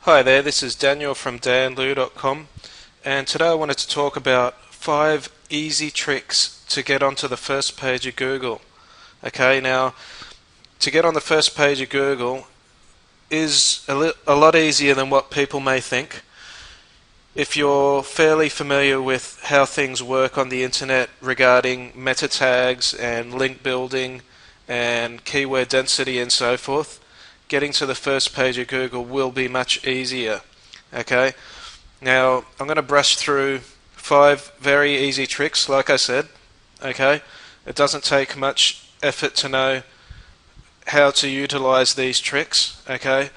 Hi there, this is Daniel from danlu.com, and today I wanted to talk about 5 easy tricks to get onto the first page of Google. Okay, now to get on the first page of Google is a lot easier than what people may think. If you're fairly familiar with how things work on the internet regarding meta tags and link building and keyword density and so forth, getting to the first page of Google will be much easier. Okay, now I'm going to brush through 5 very easy tricks, like I said. Okay, it doesn't take much effort to know how to utilize these tricks. Okay,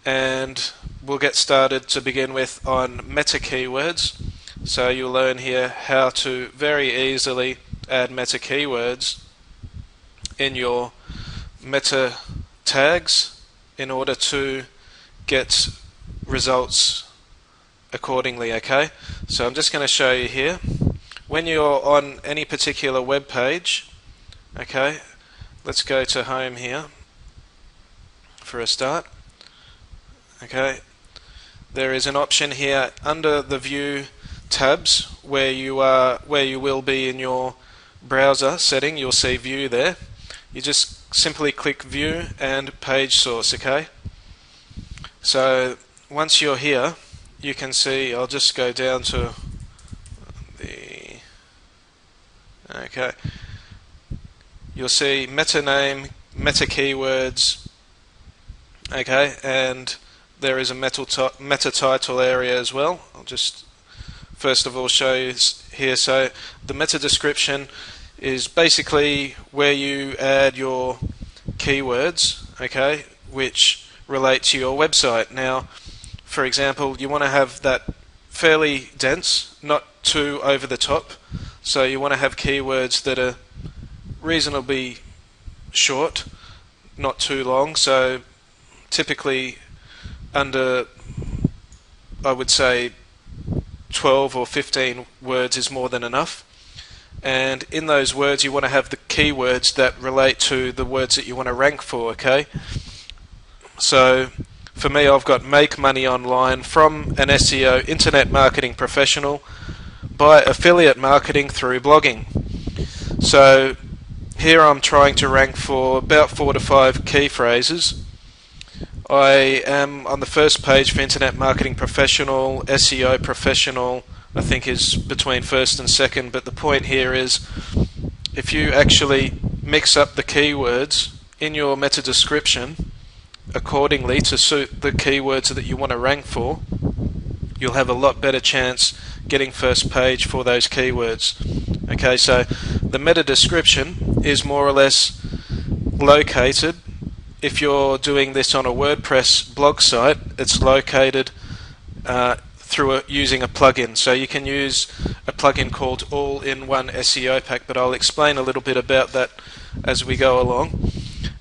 and we'll get started to begin with on meta keywords. So you'll learn here how to very easily add meta keywords in your meta tags in order to get results accordingly. Okay, so I'm just going to show you here. When you're on any particular web page, okay, let's go to home here for a start. Okay, there is an option here under the view tabs where you will be in your browser setting. You'll see view there. You just simply click view and page source. Okay, so once you're here, you can see, I'll just go down to the, okay, you'll see meta name, meta keywords, okay, and there is a meta title area as well. I'll just first of all show you here. So the meta description is basically where you add your keywords, okay, which relate to your website. Now, for example, you want to have that fairly dense, not too over the top. So you want to have keywords that are reasonably short, not too long. So typically under, I would say, 12 or 15 words is more than enough. And in those words you want to have the keywords that relate to the words that you want to rank for. Okay, so for me, I've got make money online from an SEO internet marketing professional by affiliate marketing through blogging. So here I'm trying to rank for about 4 to 5 key phrases. I am on the first page for internet marketing professional. SEO professional I think is between first and second, but the point here is if you actually mix up the keywords in your meta description accordingly to suit the keywords that you want to rank for, you'll have a lot better chance getting first page for those keywords. Okay, so the meta description is more or less located. If you're doing this on a WordPress blog site, it's located using a plugin. So you can use a plugin called All-in-One SEO Pack, but I'll explain a little bit about that as we go along.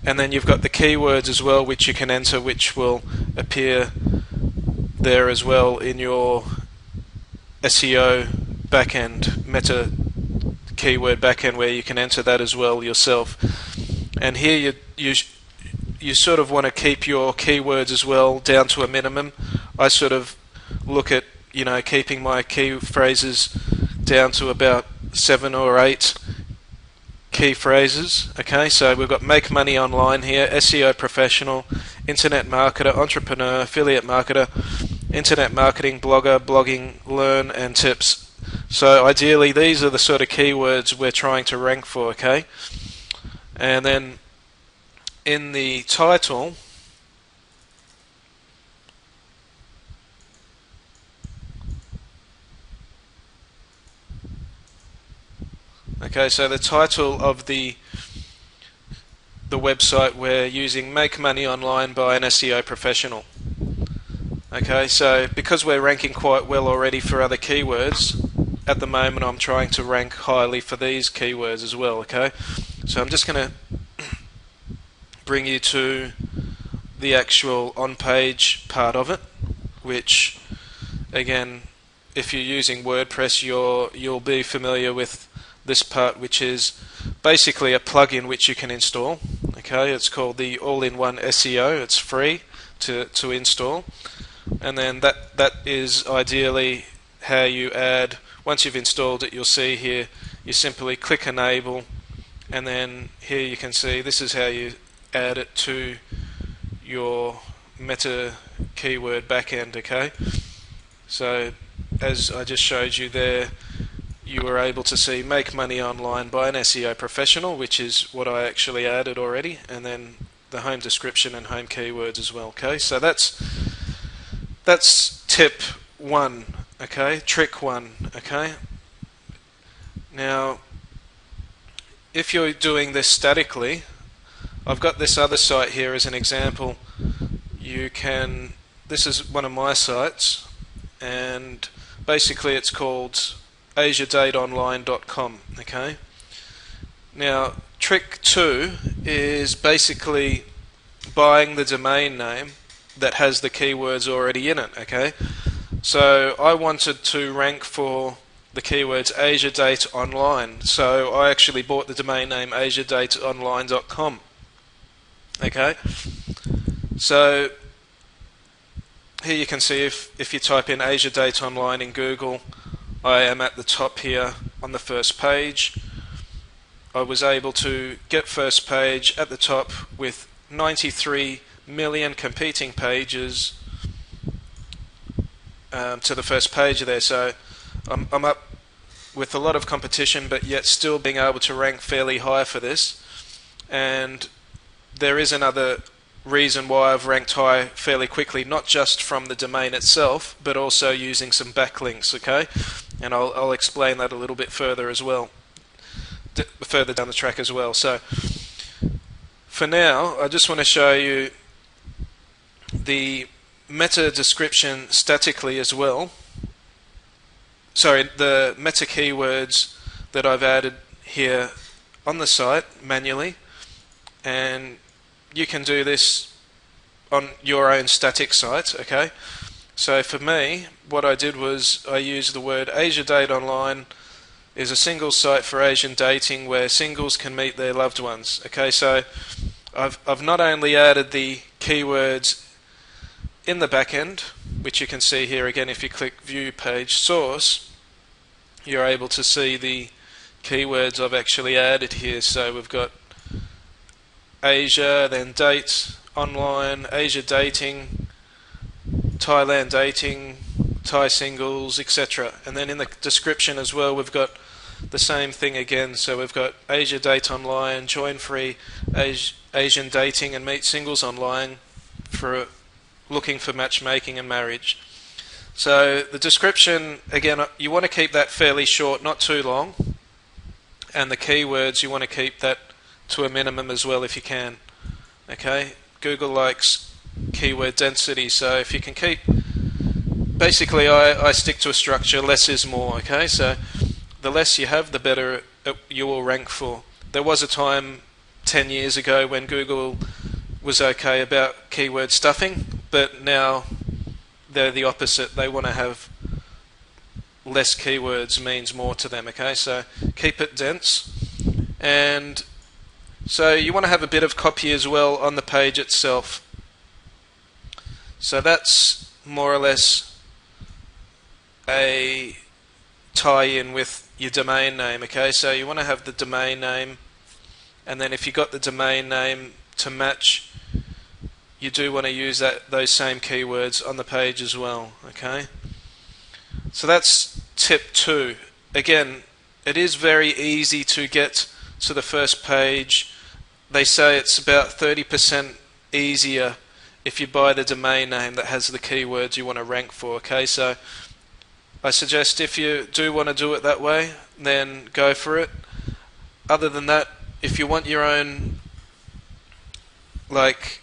And then you've got the keywords as well, which you can enter, which will appear there as well in your SEO backend, meta keyword backend, where you can enter that as well yourself. And here you sort of want to keep your keywords as well down to a minimum. I sort of look at, keeping my key phrases down to about 7 or 8 key phrases. Okay, so we've got make money online here, SEO professional, internet marketer, entrepreneur, affiliate marketer, internet marketing, blogger, blogging, learn, and tips. So ideally these are the sort of keywords we're trying to rank for. Okay, and then in the title, okay, so the title of the website we're using, make money online by an SEO professional. Okay, so because we're ranking quite well already for other keywords, at the moment I'm trying to rank highly for these keywords as well. Okay, so I'm just going to bring you to the actual on-page part of it, which again, if you're using WordPress, you'll be familiar with this part, which is basically a plugin which you can install. Okay, it's called the All-in-One SEO. It's free to install. and then that is ideally how you add. Once you've installed it, you'll see here you simply click enable, and then here you can see this is how you add it to your meta keyword backend. Okay, so as I just showed you there, you were able to see make money online by an SEO professional, which is what I actually added already, and then the home description and home keywords as well. Okay, so that's tip 1. Okay, trick 1. Okay, now if you're doing this statically, I've got this other site here as an example. This is one of my sites, and basically it's called asiadateonline.com. Okay, now trick 2 is basically buying the domain name that has the keywords already in it. Okay, so I wanted to rank for the keywords Asia Date Online, so I actually bought the domain name asiadateonline.com. Okay, so here you can see if you type in Asia Date Online in Google, I am at the top here on the first page. I was able to get first page at the top with 93 million competing pages to the first page there, so I'm up with a lot of competition, but yet still being able to rank fairly high for this. And there is another reason why I've ranked high fairly quickly, not just from the domain itself, but also using some backlinks. Okay, and I'll explain that a little bit further as well, further down the track as well. So for now, I just want to show you the meta description statically as well. Sorry, the meta keywords that I've added here on the site manually, and you can do this on your own static site. Okay, so for me, what I did was I used the word Asia Date Online is a single site for Asian dating where singles can meet their loved ones. Okay, so I've not only added the keywords in the back end, which you can see here again if you click view page source, you're able to see the keywords I've actually added here. So we've got Asia, then date, online, Asia dating, Thailand dating, Thai singles, etc. And then in the description as well, we've got the same thing again. So we've got Asia Date Online, join free Asian dating and meet singles online for looking for matchmaking and marriage. So the description, again, you want to keep that fairly short, not too long. And the keywords, you want to keep that to a minimum as well if you can. Okay, Google likes keyword density, so if you can keep, basically I stick to a structure, less is more. Okay, so the less you have, the better you will rank for. There was a time 10 years ago when Google was okay about keyword stuffing, but now they're the opposite. They want to have less keywords means more to them. Okay, so keep it dense. And so you want to have a bit of copy as well on the page itself. So that's more or less a tie-in with your domain name. Okay, so you want to have the domain name, and then if you got the domain name to match, you do want to use those same keywords on the page as well. Okay, so that's tip 2. Again, it is very easy to get to the first page. They say it's about 30% easier if you buy the domain name that has the keywords you want to rank for. Okay, so I suggest if you do want to do it that way, then go for it. Other than that, if you want your own like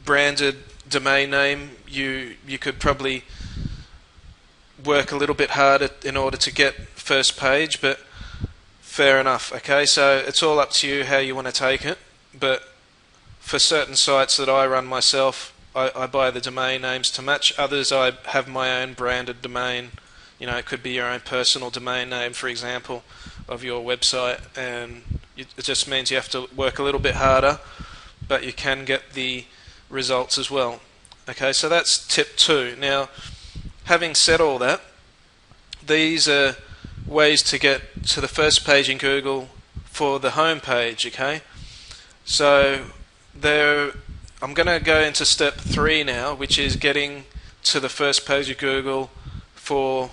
branded domain name, you could probably work a little bit harder in order to get first page, but fair enough. Okay, so it's all up to you how you want to take it, but for certain sites that I run myself, I buy the domain names to match. Others, I have my own branded domain. You know, it could be your own personal domain name, for example, of your website, and it just means you have to work a little bit harder, but you can get the results as well. Okay, so that's tip 2. Now, having said all that, these are ways to get to the first page in Google for the home page. Okay, so I'm going to go into step 3 now, which is getting to the first page of Google for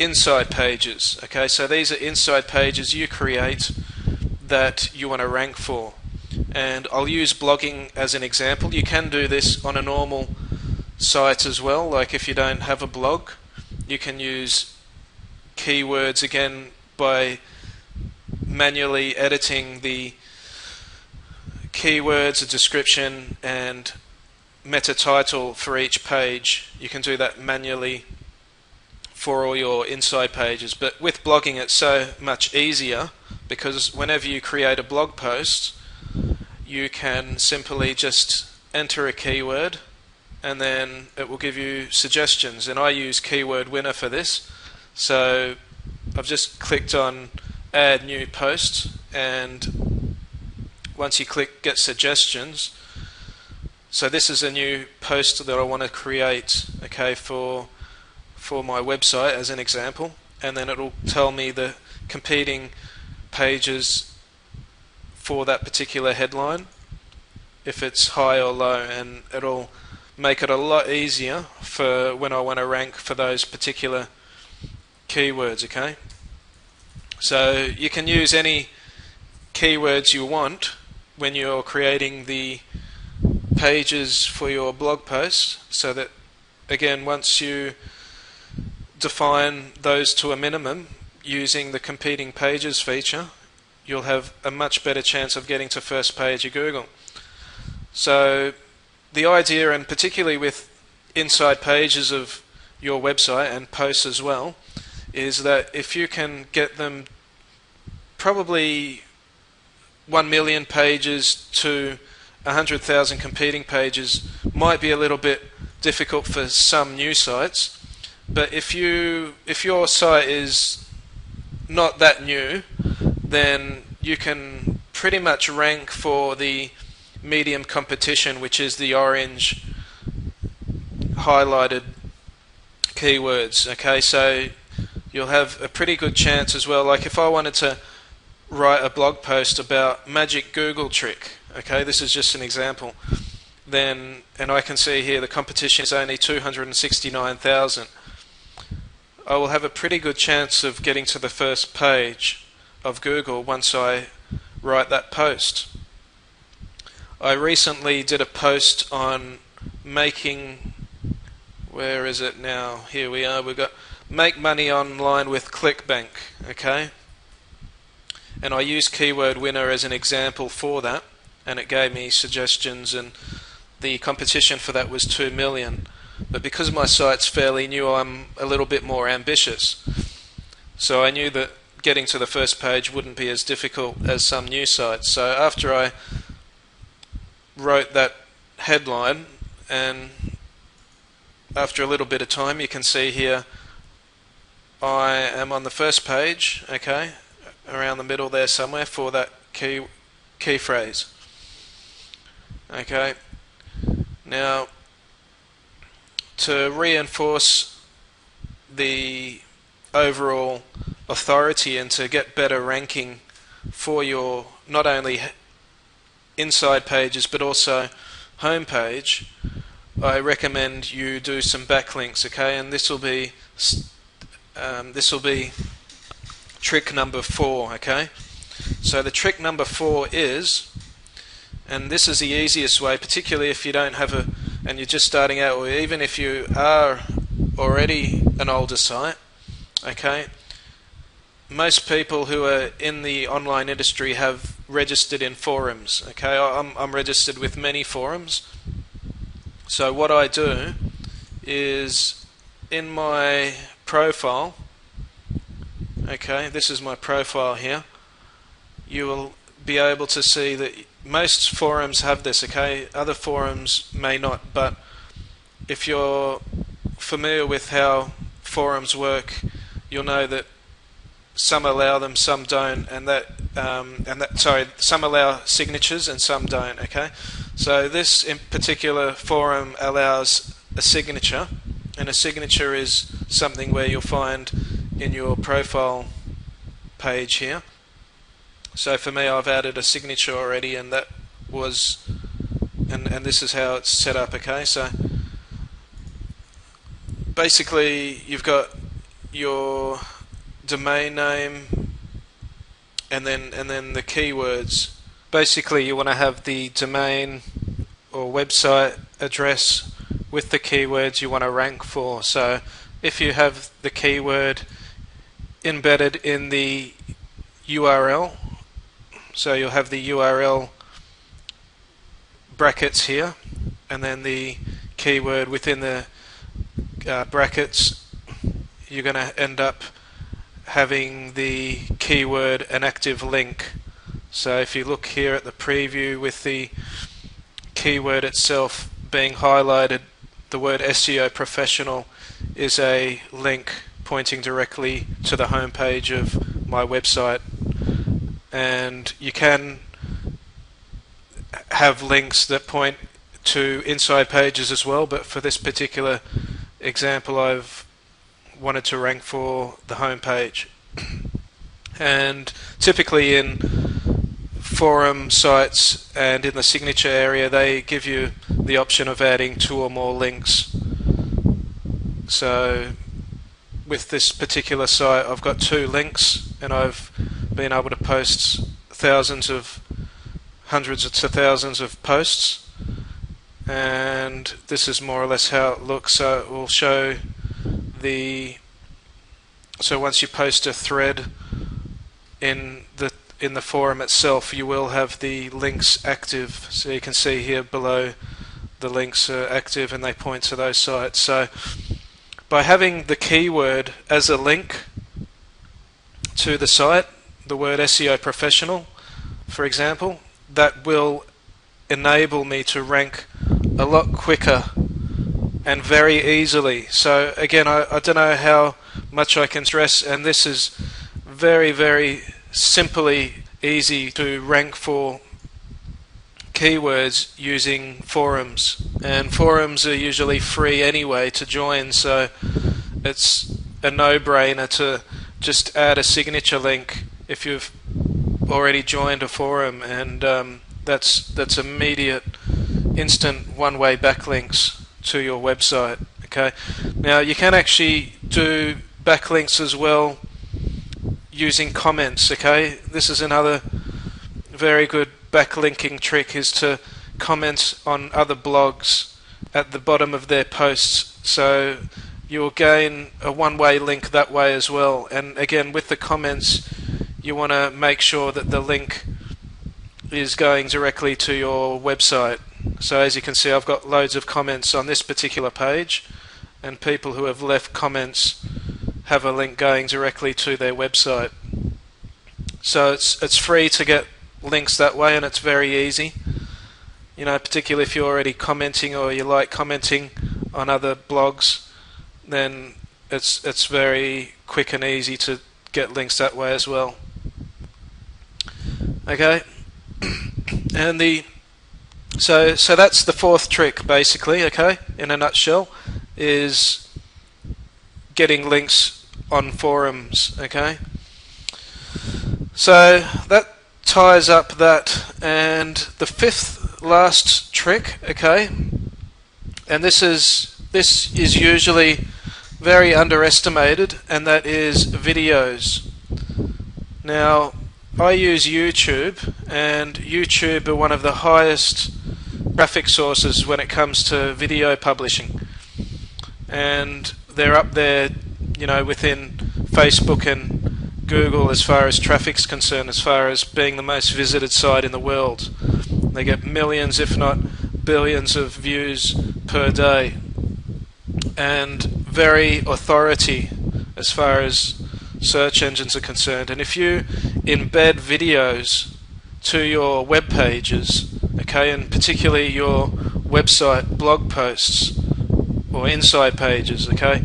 inside pages. Okay, so these are inside pages you create that you want to rank for. And I'll use blogging as an example. You can do this on a normal site as well. Like if you don't have a blog, you can use keywords again by manually editing the keywords, a description, and meta title for each page. You can do that manually for all your inside pages. But with blogging, it's so much easier because whenever you create a blog post, you can simply just enter a keyword and then it will give you suggestions. And I use Keyword Winner for this. So I've just clicked on Add New Post, and once you click Get Suggestions, so this is a new post that I want to create, okay, for my website as an example, and then it'll tell me the competing pages for that particular headline, if it's high or low, and it'll make it a lot easier for when I want to rank for those particular keywords. Okay, so you can use any keywords you want when you're creating the pages for your blog post, so that again, once you define those to a minimum using the competing pages feature, you'll have a much better chance of getting to first page of Google. So the idea, and particularly with inside pages of your website and posts as well, is that if you can get them probably 1 million pages to 100,000 competing pages might be a little bit difficult for some new sites, but if your site is not that new, then you can pretty much rank for the medium competition, which is the orange highlighted keywords. Okay, so you'll have a pretty good chance as well. Like if I wanted to write a blog post about magic Google trick, okay, this is just an example, then, and I can see here the competition is only 269,000, I will have a pretty good chance of getting to the first page of Google once I write that post. I recently did a post on making, where is it now? Here we are. We've got make money online with ClickBank. Okay, and I used Keyword Winner as an example for that, and it gave me suggestions, and the competition for that was 2 million. But because my site's fairly new, I'm a little bit more ambitious. So I knew that getting to the first page wouldn't be as difficult as some new sites. So after I wrote that headline, and after a little bit of time, you can see here I am on the first page, okay, around the middle there somewhere for that key phrase. Okay, now to reinforce the overall authority and to get better ranking for your not only inside pages but also home page, I recommend you do some backlinks. Okay, and this will be trick number 4. Okay, so the trick number 4 is, and this is the easiest way, particularly if you don't have and you're just starting out, or even if you are already an older site. Okay, most people who are in the online industry have registered in forums. Okay, I'm registered with many forums. So what I do is in my profile, okay, this is my profile here, you will be able to see that most forums have this. Okay, other forums may not, but if you're familiar with how forums work, you'll know that some allow them, some don't, and that some allow signatures and some don't. Okay, so this in particular forum allows a signature, and a signature is something where you'll find in your profile page here. So for me, I've added a signature already, and that was, and this is how it's set up. Okay, so basically you've got your domain name and then the keywords. Basically you want to have the domain or website address with the keywords you want to rank for. So if you have the keyword embedded in the URL, so you'll have the URL brackets here, and then the keyword within the brackets, you're going to end up having the keyword an active link. So if you look here at the preview with the keyword itself being highlighted, the word SEO professional is a link pointing directly to the home page of my website. And you can have links that point to inside pages as well, but for this particular example I've wanted to rank for the home page. And typically in forum sites and in the signature area, they give you the option of adding 2 or more links. So with this particular site I've got 2 links, and I've been able to post hundreds to thousands of posts, and this is more or less how it looks. So it will show so once you post a thread in the forum itself, you will have the links active. So you can see here below the links are active and they point to those sites. So by having the keyword as a link to the site, the word SEO professional, for example, that will enable me to rank a lot quicker and very easily. So again, I don't know how much I can stress, and this is very, very simply easy to rank for keywords using forums, and forums are usually free anyway to join, so it's a no-brainer to just add a signature link if you've already joined a forum, and that's immediate, instant one-way backlinks to your website. Okay, now you can actually do backlinks as well using comments. Okay, this is another very good backlinking trick, is to comment on other blogs at the bottom of their posts, so you'll gain a one-way link that way as well. And again, with the comments, you want to make sure that the link is going directly to your website. So as you can see, I've got loads of comments on this particular page, and people who have left comments have a link going directly to their website. So it's free to get links that way, and it's very easy. You know, particularly if you're already commenting or you like commenting on other blogs, then it's very quick and easy to get links that way as well. Okay, and so that's the 4th trick basically. Okay, in a nutshell, is getting links on forums. Okay, so that ties up that. And the 5th last trick, okay, and this is usually very underestimated, and that is videos. Now I use YouTube, and YouTube are one of the highest traffic sources when it comes to video publishing, and they're up there, you know, within Facebook and Google as far as traffic's concerned, as far as being the most visited site in the world. They get millions, if not billions, of views per day, and very authority as far as search engines are concerned. And if you embed videos to your web pages, okay, and particularly your website blog posts or inside pages, okay,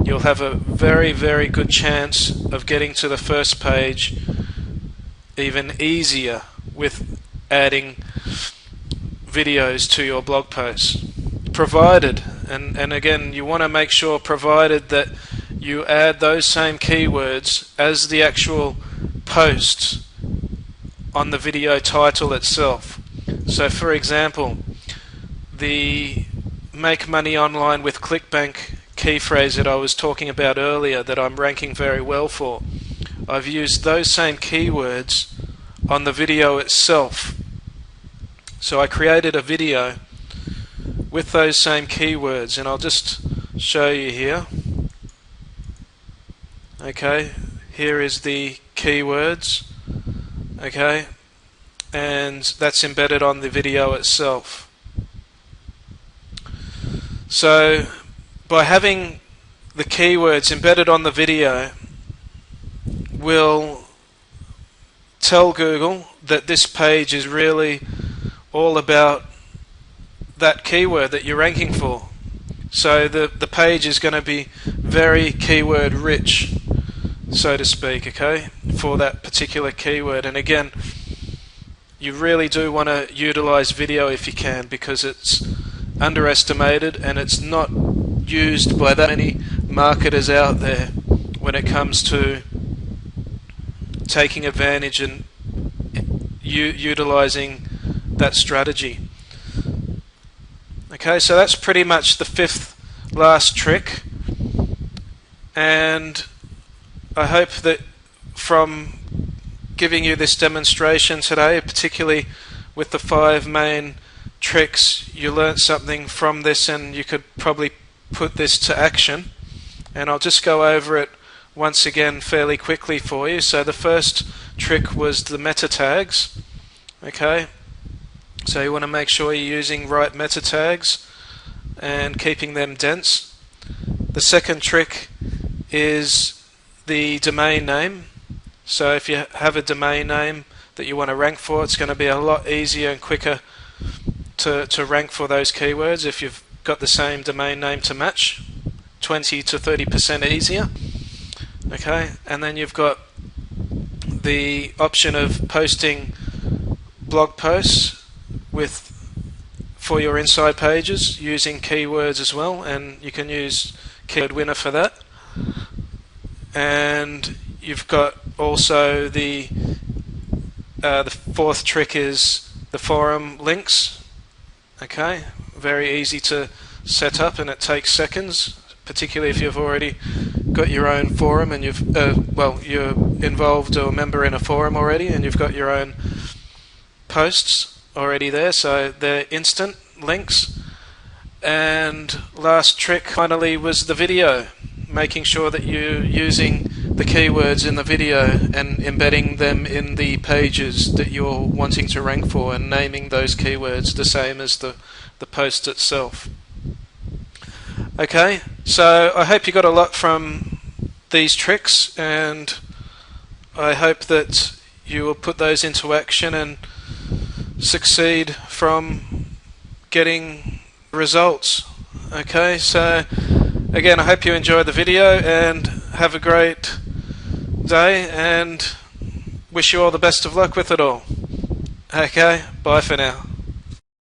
you'll have a very, very good chance of getting to the first page even easier with adding videos to your blog posts, provided, and again, you want to make sure, provided that you add those same keywords as the actual posts on the video title itself. So for example, the make money online with ClickBank key phrase that I was talking about earlier that I'm ranking very well for, I've used those same keywords on the video itself. So I created a video with those same keywords, and I'll just show you here. Okay, here is the keywords, okay, and that's embedded on the video itself. So by having the keywords embedded on the video, will tell Google that this page is really all about that keyword that you're ranking for. So the page is going to be very keyword rich, so to speak, okay, for that particular keyword. And again, you really do want to utilize video if you can, because it's underestimated and it's not used by that many marketers out there when it comes to taking advantage and utilizing that strategy. Okay, so that's pretty much the fifth last trick, and I hope that from giving you this demonstration today, particularly with the 5 main tricks, you learned something from this and you could probably put this to action. And I'll just go over it once again fairly quickly for you. So the first trick was the meta tags. Okay, so you want to make sure you're using right meta tags and keeping them dense. The second trick is the domain name. So if you have a domain name that you want to rank for, it's going to be a lot easier and quicker to rank for those keywords if you've got the same domain name to match. 20 to 30% easier. Okay, and then you've got the option of posting blog posts for your inside pages using keywords as well, and you can use Keyword Winner for that. And you've got also the fourth trick is the forum links. Okay, very easy to set up and it takes seconds, particularly if you've already got your own forum and you've you're involved or a member in a forum already and you've got your own posts already there, so they're instant links. And last trick finally was the video, making sure that you're using the keywords in the video and embedding them in the pages that you're wanting to rank for and naming those keywords the same as the post itself. Okay, so I hope you got a lot from these tricks, and I hope that you will put those into action and succeed from getting results. Okay, so again, I hope you enjoyed the video and have a great day, and wish you all the best of luck with it all. Okay, bye for now.